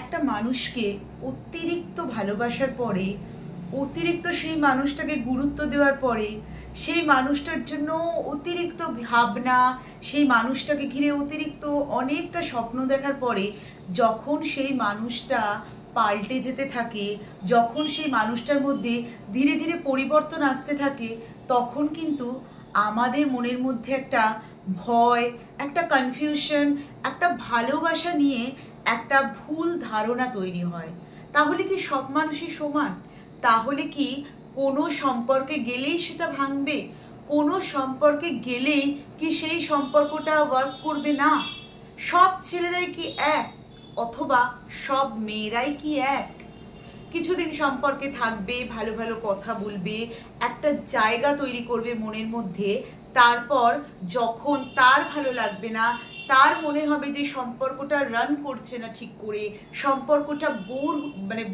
একটা মানুষকে অতিরিক্ত ভালোবাসার পরে, অতিরিক্ত সেই মানুষটাকে গুরুত্ব দেওয়ার পরে, সেই মানুষটার জন্য অতিরিক্ত ভাবনা, সেই মানুষটাকে ঘিরে অতিরিক্ত অনেকটা স্বপ্ন দেখার পরে যখন সেই মানুষটা পাল্টে যেতে থাকে, যখন সেই মানুষটার মধ্যে ধীরে ধীরে পরিবর্তন আসতে থাকে, তখন কিন্তু আমাদের মনের মধ্যে একটা ভয়, একটা কনফিউশন, একটা ভালোবাসা নিয়ে একটা ভুল ধারণা তৈরি হয়। তাহলে কি সব মানুষই সমান? তাহলে কি কোনো সম্পর্কে গেলেই সেটা ভাঙবে? কোনো সম্পর্কে গেলেই কি সেই সম্পর্কটা ওয়ার্ক করবে না? সব ছেলেরাই কি এক? অথবা সব মেয়েরাই কি এক? কিছুদিন সম্পর্কে থাকবে, ভালো ভালো কথা বলবে, একটা জায়গা তৈরি করবে মনের মধ্যে, তারপর যখন তার ভালো লাগবে না, তার মনে হবে যে সম্পর্কটা রান করছে না ঠিক করে, সম্পর্কটা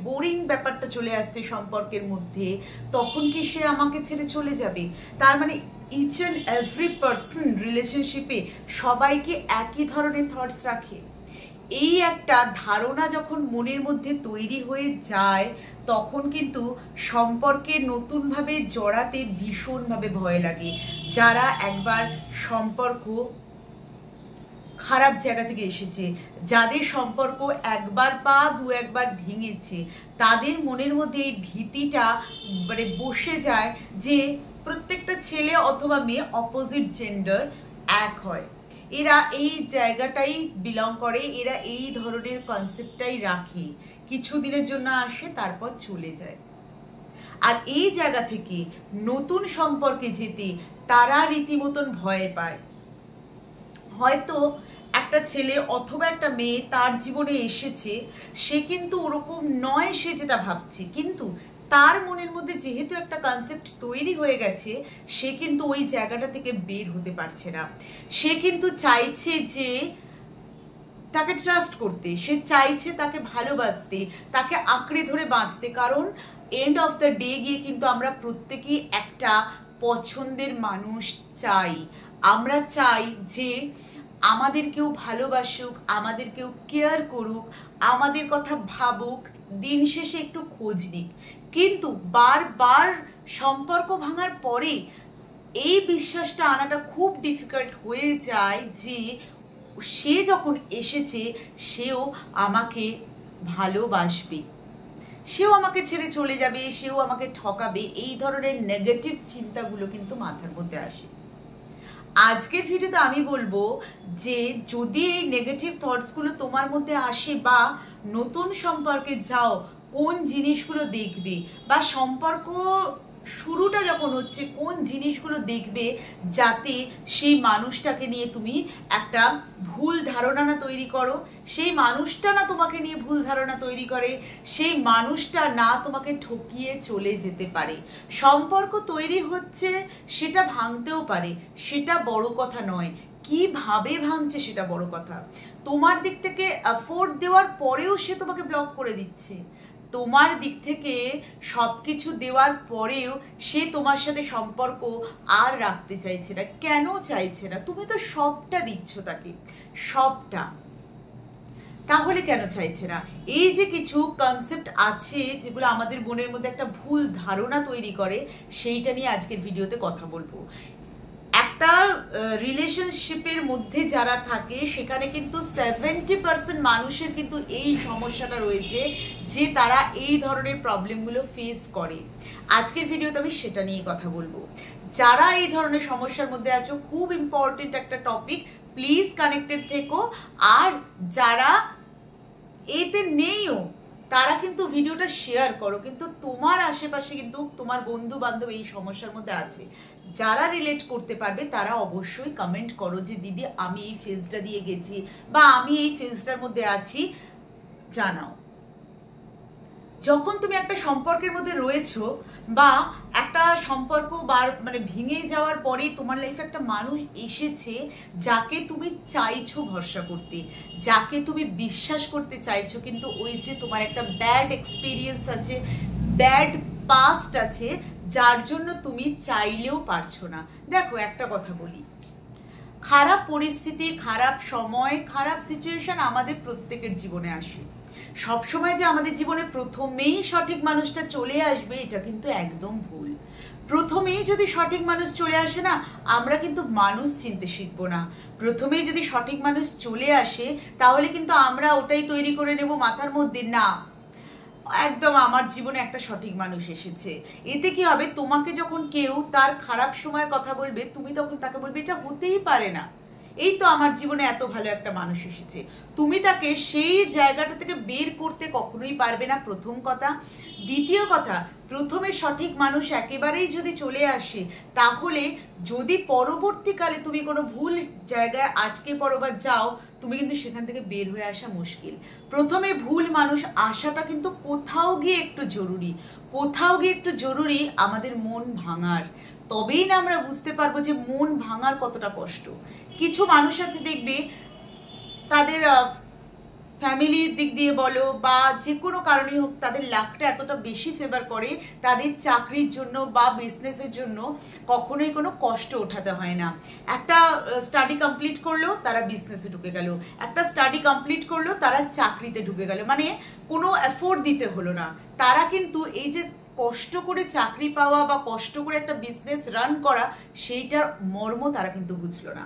বোরিং ব্যাপারটা চলে আসছে সম্পর্কের মধ্যে, তখন কি সে আমাকে ছেড়ে চলে যাবে? তার মানে ইচ অ্যান্ড এভরি পার্সন রিলেশনশিপে সবাইকে একই ধরনের থটস রাখে। এই একটা ধারণা যখন মনের মধ্যে তৈরি হয়ে যায়, তখন কিন্তু সম্পর্কে নতুনভাবে জড়াতে ভীষণভাবে ভয় লাগে। যারা একবার সম্পর্ক খারাপ জায়গা থেকে এসেছে, যাদের সম্পর্ক একবার বা দু একবার ভেঙেছে, তাদের মনের মধ্যে এই ভীতিটা বসে যায় যে প্রত্যেকটা ছেলে অথবা মেয়ে অপোজিট জেন্ডার এক হয়, এরা এই জায়গাটাই বিলং করে, এরা এই ধরনের কনসেপ্টটাই রাখে, কিছুদিনের জন্য আসে তারপর চলে যায়। আর এই জায়গা থেকে নতুন সম্পর্কে যেতে তারা রীতিমতন ভয় পায়। হয়তো একটা ছেলে অথবা একটা মেয়ে তার জীবনে এসেছে, সে কিন্তু ওরকম নয় সে যেটা ভাবছে, কিন্তু তার মনের মধ্যে যেহেতু একটা কনসেপ্ট তৈরি হয়ে গেছে, সে কিন্তু ওই জায়গাটা থেকে বের হতে পারছে না। সে কিন্তু চাইছে যে তাকে ট্রাস্ট করতে, সে চাইছে তাকে ভালোবাসতে, তাকে আঁকড়ে ধরে বাঁচতে, কারণ এন্ড অফ দ্য ডে গিয়ে কিন্তু আমরা প্রত্যেকেই একটা পছন্দের মানুষ চাই। আমরা চাই যে আমাদের কেউ ভালোবাসুক, আমাদের কেউ কেয়ার করুক, আমাদের কথা ভাবুক, দিন শেষে একটু খোঁজ নিক। কিন্তু বারবার সম্পর্ক ভাঙার পরে এই বিশ্বাসটা আনাটা খুব ডিফিকাল্ট হয়ে যায় যে সে যখন এসেছে সেও আমাকে ভালোবাসবে, সেও আমাকে ছেড়ে চলে যাবে, সেও আমাকে ঠকাবে, এই ধরনের নেগেটিভ চিন্তাগুলো কিন্তু মাথার মধ্যে আসে। আজকের ভিডিওতে আমি বলবো যে যদি এই নেগেটিভ থটসগুলো তোমার মধ্যে আসে বা নতুন সম্পর্কে যাও, কোন জিনিসগুলো দেখবে, বা সম্পর্ক শুরুটা যখন হচ্ছে কোন জিনিসগুলো দেখবে যাতে সেই মানুষটাকে নিয়ে তুমি একটা ভুল ধারণা না তৈরি করো, সেই মানুষটা না তোমাকে নিয়ে ভুল ধারণা তৈরি করে, সেই মানুষটা না তোমাকে ঠকিয়ে চলে যেতে পারে। সম্পর্ক তৈরি হচ্ছে, সেটা ভাঙতেও পারে, সেটা বড় কথা নয়, কিভাবে ভাঙছে সেটা বড় কথা। তোমার দিক থেকে এফোর্ট দেওয়ার পরেও সে তোমাকে ব্লক করে দিচ্ছে, তোমার দিক থেকে সবকিছু দেওয়ার পরেও সে তোমার সাথে সম্পর্ক আর রাখতে চাইছে না। কেন চাইছে না? তুমি তো সবটা দিচ্ছ তাকে, সবটা, তাহলে কেন চাইছে না? এই যে কিছু কনসেপ্ট আছে যেগুলো আমাদের মনের মধ্যে একটা ভুল ধারণা তৈরি করে, সেইটা নিয়ে আজকের ভিডিওতে কথা বলবো। একটা রিলেশনশিপের মধ্যে যারা থাকে সেখানে কিন্তু 70% মানুষের কিন্তু এই সমস্যাটা রয়েছে যে তারা এই ধরনের প্রবলেমগুলো ফেস করে। আজকের ভিডিওতে আমি সেটা নিয়ে কথা বলবো। যারা এই ধরনের সমস্যার মধ্যে আছো, খুব ইম্পর্টেন্ট একটা টপিক, প্লিজ কানেক্টেড থেকো। আর যারা এতে নেইও তারা কিন্তু ভিডিওটা শেয়ার করো, কিন্তু তোমার আশেপাশে কিন্তু তোমার বন্ধু বান্ধব এই সমস্যার মধ্যে আছে, যারা রিলেট করতে পারবে তারা অবশ্যই কমেন্ট করো যে দিদি আমি এই ফেজটা দিয়ে গেছি বা আমি এই ফেজটার মধ্যে আছি, জানাও। যখন তুমি একটা সম্পর্কের মধ্যে রয়েছো বা একটা সম্পর্ক ভেঙে যাওয়ার পরে তোমার লাইফে একটা মানুষ এসেছে যাকে তুমি চাইছো ভরসা করতে, যাকে তুমি বিশ্বাস করতে চাইছো, কিন্তু ওই যে তোমার একটা ব্যাড এক্সপিরিয়েন্স আছে, ব্যাড পাস্ট আছে, যার জন্য তুমি চাইলেও পারছো না। দেখো একটা কথা বলি, খারাপ পরিস্থিতি, খারাপ সময়, খারাপ সিচুয়েশন আমাদের প্রত্যেকের জীবনে আসে। সবসময় যে আমাদের জীবনে প্রথমেই সঠিক মানুষটা চলে আসবে এটা কিন্তু একদম ভুল। প্রথমেই যদি সঠিক মানুষ চলে আসে না, আমরা কিন্তু মানুষ চিনতে শিখবো না। প্রথমেই যদি সঠিক মানুষ চলে আসে তাহলে কিন্তু আমরা ওটাই তৈরি করে নেব মাথার মধ্যে, না একদম আমার জীবনে একটা সঠিক মানুষ এসেছে। এতে কি হবে, তোমাকে যখন কেউ তার খারাপ সময়ের কথা বলবে তুমি তখন তাকে বলবে এটা হতেই পারে না, এই তো আমার জীবনে এত ভালো একটা মানুষ এসেছে। তুমি তাকে সেই জায়গাটা থেকে বের করতে কখনোই পারবে না, প্রথম কথা। দ্বিতীয় কথা, প্রথমে সঠিক মানুষ একেবারেই যদি চলে আসে তাহলে যদি পরবর্তীকালে তুমি কোনো ভুল জায়গায় আটকে পড়ো বা যাও, তুমি কিন্তু সেখান থেকে বের হয়ে আসা মুশকিল। প্রথমে ভুল মানুষ আসাটা কিন্তু কোথাও গিয়ে একটু জরুরি, কোথাও গিয়ে একটু জরুরি আমাদের মন ভাঙার। তবেই না আমরা বুঝতে পারবো যে মন ভাঙার কতটা কষ্ট। কিছু মানুষ আছে দেখবে তাদের ফ্যামিলির দিক দিয়ে বলো বা যে কোনো কারণেই হোক তাদের লাকটা এতটা বেশি ফেভার করে, তাদের চাকরির জন্য বা বিজনেসের জন্য কখনোই কোনো কষ্ট ওঠাতে হয় না। একটা স্টাডি কমপ্লিট করলো তারা বিজনেসে ঢুকে গেল, একটা স্টাডি কমপ্লিট করলো তারা চাকরিতে ঢুকে গেল, মানে কোনো এফোর্ট দিতে হলো না। তারা কিন্তু এই যে কষ্ট করে চাকরি পাওয়া বা কষ্ট করে একটা বিজনেস রান করা, সেইটার মর্ম তারা কিন্তু বুঝলো না।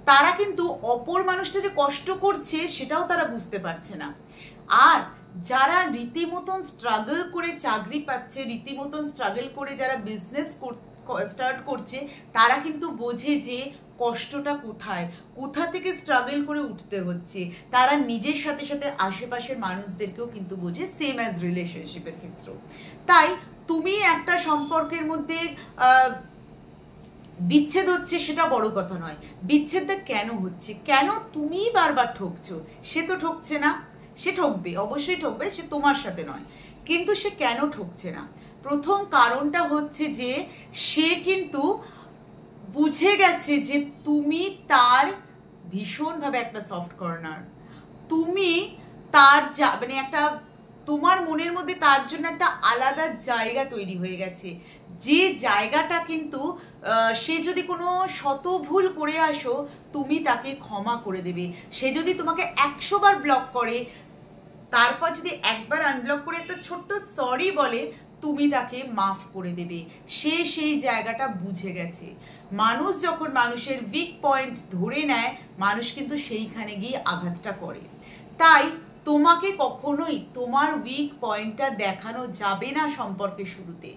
তারা কিন্তু অপর মানুষটা যে কষ্ট করছে সেটাও তারা বুঝতে পারছে না। আর যারা রীতিমতন স্ট্রাগল করে চাকরি পাচ্ছে, রীতিমতন স্ট্রাগল করে যারা বিজনেস স্টার্ট করছে, তারা কিন্তু বোঝে যে কষ্টটা কোথায়, কোথা থেকে স্ট্রাগল করে উঠতে হচ্ছে। তারা নিজের সাথে সাথে আশেপাশের মানুষদেরকেও কিন্তু বোঝে, সেম অ্যাজ রিলেশনশিপের ক্ষেত্রে। তাই তুমি একটা সম্পর্কের মধ্যে বিচ্ছেদ হচ্ছে সেটা বড় কথা নয়, বিচ্ছেদটা কেন হচ্ছে, কেন তুমি বারবার ঠকছো। সে তো ঠকছে না, সে ঠকবে, অবশ্যই ঠকবে, সে তোমার সাথে নয়, কিন্তু সে কেন ঠকছে না? প্রথম কারণটা হচ্ছে যে সে কিন্তু বুঝে গেছে যে তুমি তার ভীষণভাবে একটা সফট কর্নার, তুমি তার মানে একটা তোমার মনের মধ্যে তার জন্য একটা আলাদা জায়গা তৈরি হয়ে গেছে, যে জায়গাটা কিন্তু সে যদি কোনো শত ভুল করে আসো তুমি তাকে ক্ষমা করে দেবে। সে যদি তোমাকে 100 বার ব্লক করে, তারপর যদি একবার আনব্লক করে একটা ছোট্ট সরি বলে, তুমি তাকে মাফ করে দেবে। সে সেই জায়গাটা বুঝে গেছে। মানুষ যখন মানুষের উইক পয়েন্ট ধরে নেয়, মানুষ কিন্তু সেইখানে গিয়ে আঘাতটা করে। তাই তোমাকে কখনোই তোমার উইক পয়েন্টটা দেখানো যাবে না সম্পর্কের শুরুতে।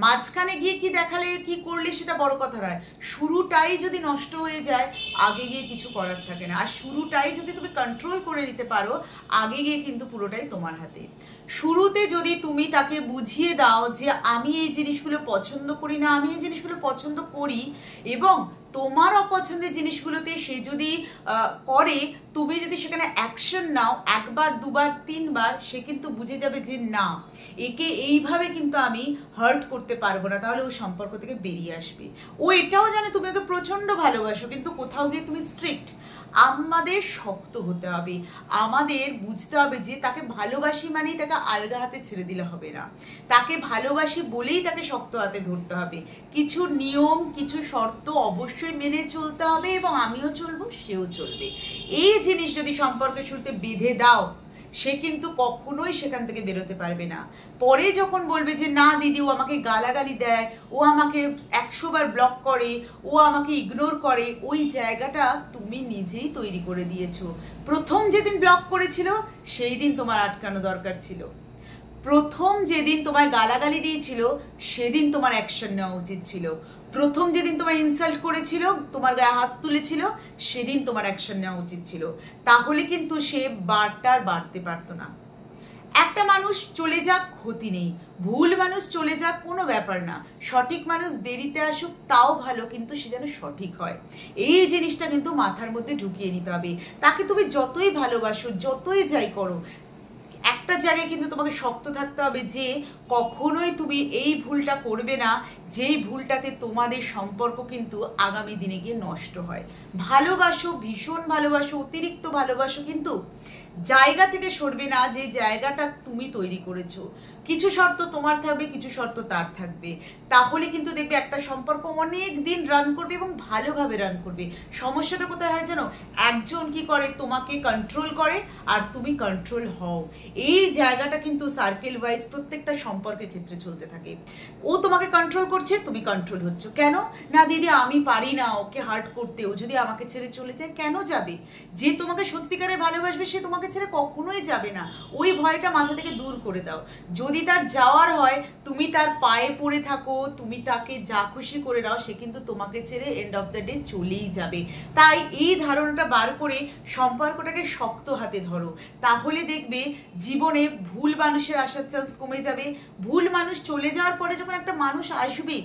মাঝখানে গিয়ে কি দেখালে কি করলে সেটা বড় কথা নয়, শুরুটাই যদি নষ্ট হয়ে যায় আগে গিয়ে কিছু করার থাকে না। আর শুরুটাই যদি তুমি কন্ট্রোল করে নিতে পারো, আগে গিয়ে কিন্তু পুরোটাই তোমার হাতে। শুরুতে যদি তুমি তাকে বুঝিয়ে দাও যে আমি এই জিনিসগুলো পছন্দ করি না, আমি এই জিনিসগুলো পছন্দ করি, এবং তোমার অপছন্দের জিনিসগুলোতে সে যদি করে, তুমি যদি সেখানে অ্যাকশন নাও 1 বার 2 বার 3 বার, সে কিন্তু বুঝে যাবে যে না, একে এইভাবে কিন্তু আমি হার্ট করতে পারবো না, তাহলে ও সম্পর্ক থেকে বেরিয়ে আসবে। ও এটাও জানে তুমি ওকে প্রচন্ড ভালোবাসো, কিন্তু কোথাও গিয়ে তুমি স্ট্রিক্ট। আমাদের শক্ত হতে হবে, আমাদের বুঝতে হবে যে তাকে ভালোবাসি মানেই তাকে আলগা হাতে ছেড়ে দিলে হবে না, তাকে ভালোবাসি বলেই তাকে শক্ত হাতে ধরতে হবে। কিছু নিয়ম, কিছু শর্ত অবশ্যই মেনে চলতে হবে, এবং আমিও চলবো, সেও চলবে। এই জিনিস যদি সম্পর্কের শুরুতে বেঁধে দাও, সে কিন্তু কখনোই সেখান থেকে বেরোতে পারবে না। পরে যখন বলবে যে না দিদি ও আমাকে গালাগালি দেয়, ও আমাকে 100 বার ব্লক করে, ও আমাকে ইগনোর করে, ওই জায়গাটা তুমি নিজেই তৈরি করে দিয়েছো। প্রথম যেদিন ব্লক করেছিল সেই দিন তোমার আটকানো দরকার ছিল। প্রথম যেদিন তোমায় গালাগালি দিয়েছিল সেদিন তোমার অ্যাকশন নেওয়া উচিত ছিল। প্রথম যেদিন তোমায় ইনসাল্ট করেছিল, তোমার গায়ে হাত তুলেছিল, সেদিন তোমার অ্যাকশন নেওয়া উচিত ছিল। তাহলে কিন্তু সে বারটার বাড়তে পারতো না। একটা মানুষ চলে যাক ক্ষতি নেই, ভুল মানুষ চলে যাক কোনো ব্যাপার না, সঠিক মানুষ দেরিতে আসুক তাও ভালো, কিন্তু সে যেন সঠিক হয়। এই জিনিসটা কিন্তু মাথার মধ্যে ঢুকিয়ে নিতে হবে। তাকে তুমি যতই ভালোবাসো, যতই যাই করো, একটা জায়গায় কিন্তু তোমাকে শক্ত থাকতে হবে যে কখনোই তুমি এই ভুলটা করবে না, যেই ভুলটাতে তোমাদের সম্পর্ক কিন্তু আগামী দিনে গিয়ে নষ্ট হয়। ভালোবাসো, ভীষণ ভালোবাসো, অতিরিক্ত ভালোবাসো, কিন্তু জায়গা থেকে সরবে না, যে জায়গাটা তুমি তৈরি করেছো। কিছু শর্ত তোমার থাকবে, কিছু শর্ত তার থাকবে, তাহলে কিন্তু দেখবে একটা সম্পর্ক অনেক দিন রান করবে এবং ভালোভাবে রান করবে। সমস্যাটা কোথায় হয় জানো, একজন কি করে তোমাকে কন্ট্রোল করে আর তুমি কন্ট্রোল হও। এই জায়গাটা কিন্তু সার্কেল ওয়াইজ প্রত্যেকটা সম্পর্কের ক্ষেত্রে চলতে থাকে। ও তোমাকে কন্ট্রোল করছে, তুমি কন্ট্রোল হচ্ছ। কেন না দিদি আমি পারি না ওকে হার্ট করতে, ও যদি আমাকে ছেড়ে চলে যায় কেন যাবে? যে তোমাকে সত্যিকারের ভালোবাসবে সে তোমাকে ছেড়ে কখনোই যাবে না। ওই ভয়টা মাথা থেকে দূর করে দাও। যদি তার যাওয়ার হয়, তুমি তার পায়ে পড়ে থাকো, তুমি তাকে যা খুশি করে দাও, সে কিন্তু তোমাকে ছেড়ে এন্ড অফ দ্য ডে চলেই যাবে। তাই এই ধারণাটা বার করে সম্পর্কটাকে শক্ত হাতে ধরো, তাহলে দেখবে জীবনে ভুল মানুষের আসার চান্স কমে যাবে। ভুল মানুষ চলে যাওয়ার পরে যখন একটা মানুষ আসবে,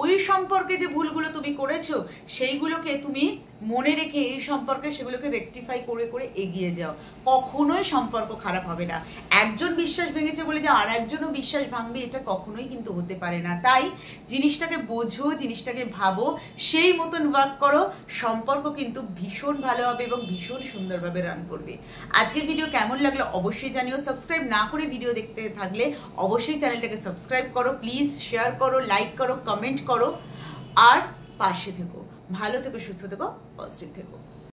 ওই সম্পর্কে যে ভুলগুলো তুমি করেছো সেইগুলোকে তুমি মনে রেখে এই সম্পর্কে সেগুলোকে রেকটিফাই করে করে এগিয়ে যাও। কখনোই সম্পর্ক খারাপ হবে না। একজন বিশ্বাস ভেঙেছে বলে যে আর একজনও বিশ্বাস ভাঙবে, এটা কখনোই কিন্তু হতে পারে না। তাই জিনিসটাকে বোঝো, জিনিসটাকে ভাবো, সেই মতন ওয়ার্ক করো, সম্পর্ক কিন্তু ভীষণ ভালো হবে এবং ভীষণ সুন্দরভাবে রান করবে। আজকের ভিডিও কেমন লাগলো অবশ্যই জানিও। সাবস্ক্রাইব না করে ভিডিও দেখতে থাকলে অবশ্যই চ্যানেলটাকে সাবস্ক্রাইব করো, প্লিজ শেয়ার করো, লাইক করো, কমেন্ট করো, আর পাশে থেকো। ভালো থেকো, সুস্থ থেকো, পজিটিভ থেকো।